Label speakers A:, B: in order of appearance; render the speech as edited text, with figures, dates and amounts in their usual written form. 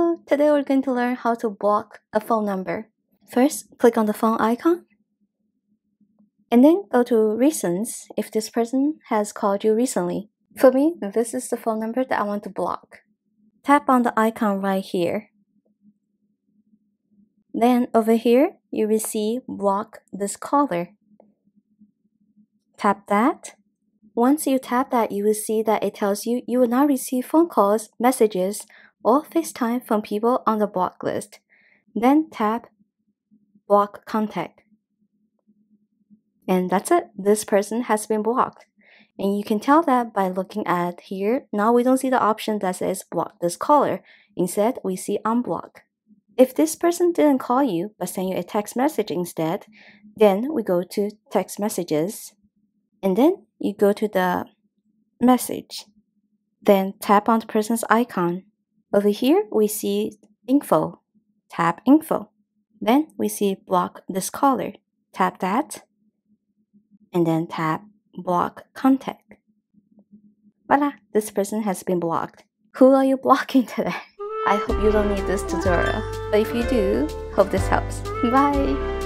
A: Hello, today we're going to learn how to block a phone number. First, click on the phone icon, and then go to Recents if this person has called you recently. For me, this is the phone number that I want to block. Tap on the icon right here. Then over here, you will see Block this caller. Tap that. Once you tap that, you will see that it tells you you will not receive phone calls, messages, or FaceTime from people on the block list. Then tap Block Contact. And that's it. This person has been blocked. And you can tell that by looking at here. Now we don't see the option that says block this caller. Instead, we see unblock. If this person didn't call you but send you a text message instead, then we go to text messages. And then you go to the message. Then tap on the person's icon. Over here, we see info. Tap info. Then we see block this caller. Tap that. And then tap block contact. Voila, this person has been blocked. Who are you blocking today? I hope you don't need this tutorial. But if you do, hope this helps. Bye!